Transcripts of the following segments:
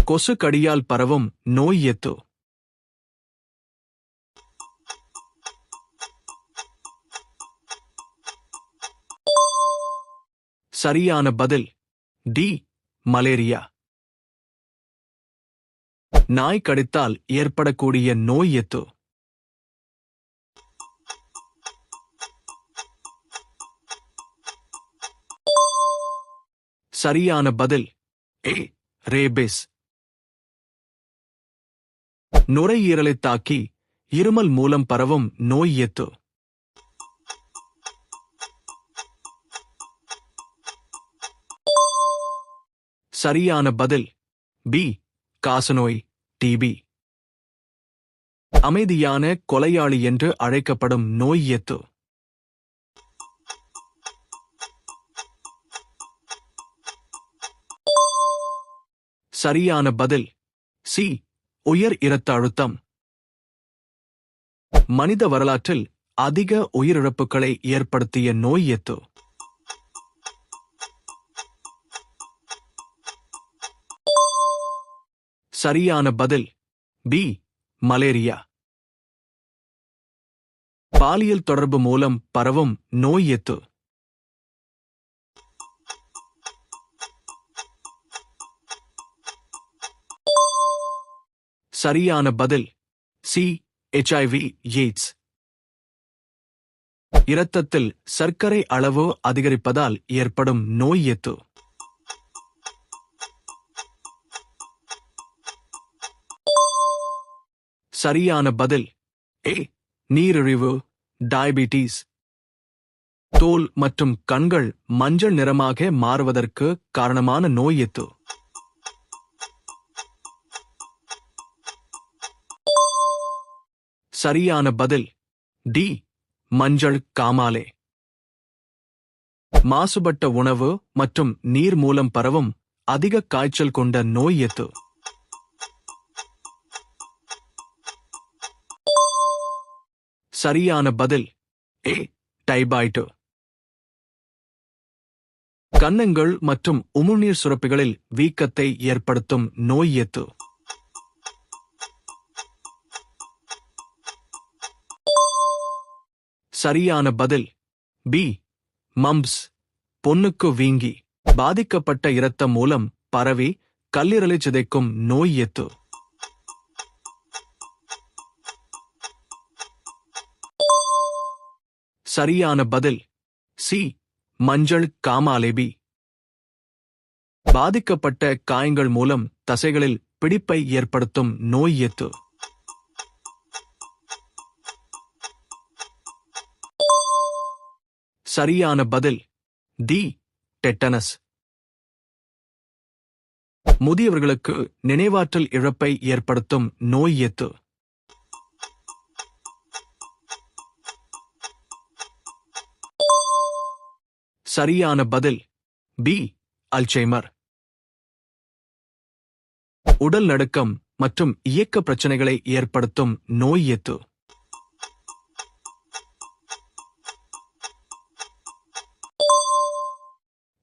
கொசு கடியால் பரவும் நோய் எது? சரியான பதில் டி. மலேரியா. நாய் கடித்தால் ஏற்படக்கூடிய நோய் எது? சரியான பதில் ஏ. ரேபிஸ். நுரையீரலை தாக்கி இருமல் மூலம் பரவும் நோய் எது? சரியான பதில் பி. காசநோய், டிபி. அமைதியான கொலையாளி என்று அழைக்கப்படும் நோய் எது? சரியான பதில் சி. உயர் இரத்த அழுத்தம். மனித வரலாற்றில் அதிக உயிரிழப்புகளை ஏற்படுத்திய நோய் எது? சரியான பதில் பி. மலேரியா. பாலியல் தொடர்பு மூலம் பரவும் நோய் எது? சரியான பதில் சி. HIV AIDS. இரத்தத்தில் சர்க்கரை அளவு அதிகரிப்பதால் ஏற்படும் நோய் எது? சரியான பதில் ஏ. நீரிழிவு, டயபிட்டிஸ். தோல் மற்றும் கண்கள் மஞ்சள் நிறமாக மாறுவதற்கு காரணமான நோய் எது? சரியான பதில் டி. மஞ்சள் காமாலே. மாசுபட்ட உணவு மற்றும் நீர் மூலம் பரவும் அதிக காய்ச்சல் கொண்ட நோய் எது? சரியான பதில் ஏ. டைபாய்டு. கன்னங்கள் மற்றும் உமிழ்நீர் சுரப்பிகளில் வீக்கத்தை ஏற்படுத்தும் நோய் எது? சரியான பதில் பி. மம்ப்ஸ், பொண்ணுக்கு வீங்கி. பாதிக்கப்பட்ட இரத்தம் மூலம் பரவி கல்லீரலை சிதைக்கும் நோய் எது? சரியான பதில் சி. மஞ்சள் காமாலேபி. பாதிக்கப்பட்ட காயங்கள் மூலம் தசைகளில் பிடிப்பை ஏற்படுத்தும் நோய் எது? சரியான பதில் டி. டெட்டனஸ். முதியவர்களுக்கு நினைவாற்றல் இழப்பை ஏற்படுத்தும் நோய் எது? சரியான பதில் பி. அல்சைமர். உடல் நடுக்கம் மற்றும் இயக்க பிரச்சனைகளை ஏற்படுத்தும் நோய் எது?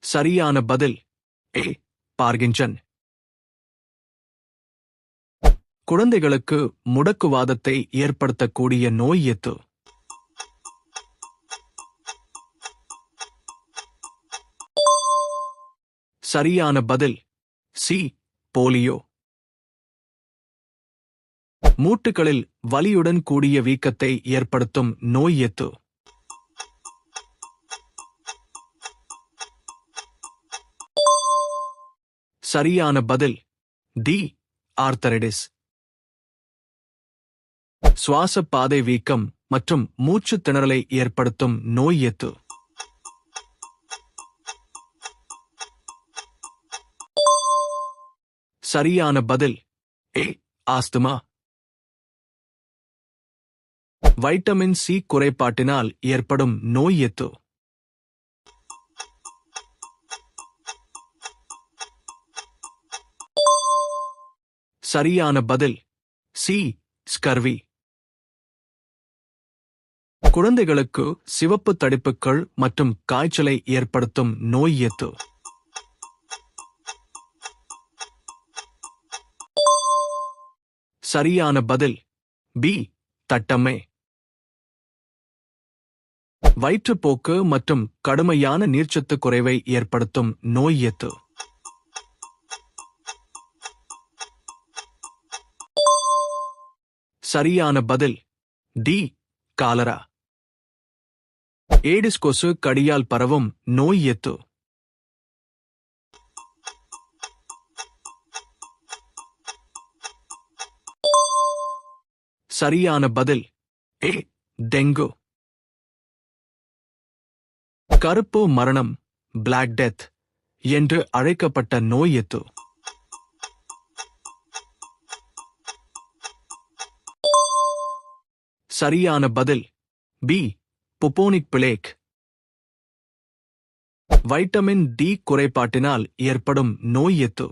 சரியான பதில் ஏ. பார்கின்சன். குழந்தைகளுக்கு முடக்குவாதத்தை ஏற்படுத்தக்கூடிய நோய் எது? சரியான பதில் சி. போலியோ. மூட்டுகளில் வலியுடன் கூடிய வீக்கத்தை ஏற்படுத்தும் நோய் எது? சரியான பதில் டி. ஆர்த்தரைடிஸ். சுவாச பாதை வீக்கம் மற்றும் மூச்சு திணறலை ஏற்படுத்தும் நோய் எது? சரியான பதில் ஏ. ஆஸ்துமா. வைட்டமின் சி குறைபாட்டினால் ஏற்படும் நோய் எது? சரியான பதில் சி. ஸ்கர்வி. குழந்தைகளுக்கு சிவப்பு தடிப்புகள் மற்றும் காய்ச்சலை ஏற்படுத்தும் நோய் எது? சரியான பதில் பி. தட்டம்மை. வயிற்றுப்போக்கு மற்றும் கடுமையான நீர்ச்சத்து குறைவை ஏற்படுத்தும் நோய் எது? சரியான பதில் டி. காலரா. ஏடிஸ் கொசு கடியால் பரவும் நோய் எது? சரியான பதில் ஏ. டெங்கு. கருப்பு மரணம் பிளாக் டெத் என்று அழைக்கப்பட்ட நோய் எது? சரியான பதில் B. Bubonic plague. Vitamin D குறைபாட்டினால் ஏற்படும் நோய் எது?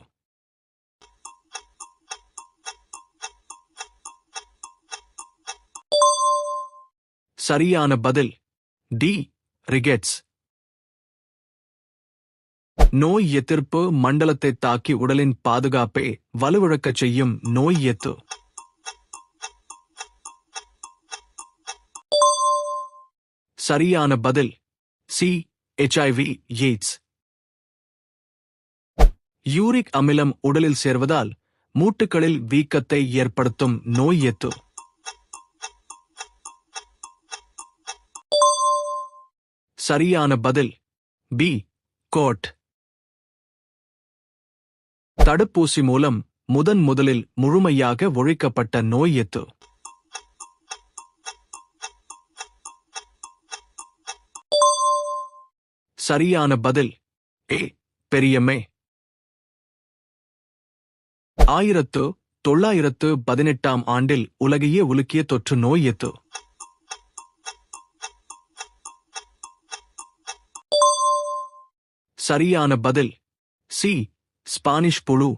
சரியான பதில் டி. ரிகெட்ஸ். நோய் எதிர்ப்பு மண்டலத்தை தாக்கி உடலின் பாதுகாப்பை வலுவிழக்கச் செய்யும் நோய் எது? சரியான பதில் சி. HIV AIDS. யூரிக் அமிலம் உடலில் சேர்வதால் மூட்டுகளில் வீக்கத்தை ஏற்படுத்தும் நோய் எது? சரியான பதில் பி. கோட். தடுப்பூசி மூலம் முதலில் முழுமையாக ஒழிக்கப்பட்ட நோய் எது? சரியான பதில் ஏ. பெரியம்மை. 1918 ஆண்டில் உலகையே உலுக்கிய தொற்று நோய் எது? சரியான பதில் சி. ஸ்பானிஷ் புழு.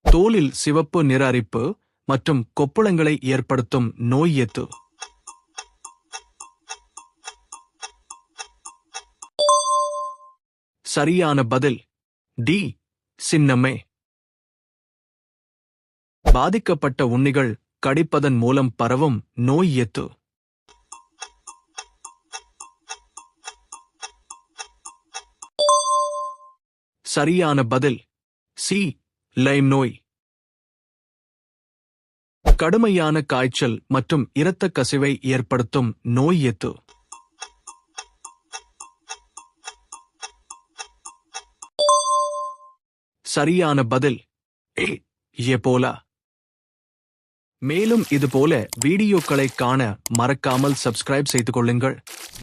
தோலில் சிவப்பு நிற அரிப்பு மற்றும் கொப்புளங்களை ஏற்படுத்தும் நோய் எது? சரியான பதில் டி. சின்னம்மை. பாதிக்கப்பட்ட உண்ணிகள் கடிப்பதன் மூலம் பரவும் நோய் எது? சரியான பதில் சி. லைம் நோய். கடுமையான காய்ச்சல் மற்றும் இரத்த கசிவை ஏற்படுத்தும் நோய் எது? சரியான பதில் ஏ. எபோலா. மேலும் இதுபோல வீடியோக்களை காண மறக்காமல் சப்ஸ்கிரைப் செய்து கொள்ளுங்கள்.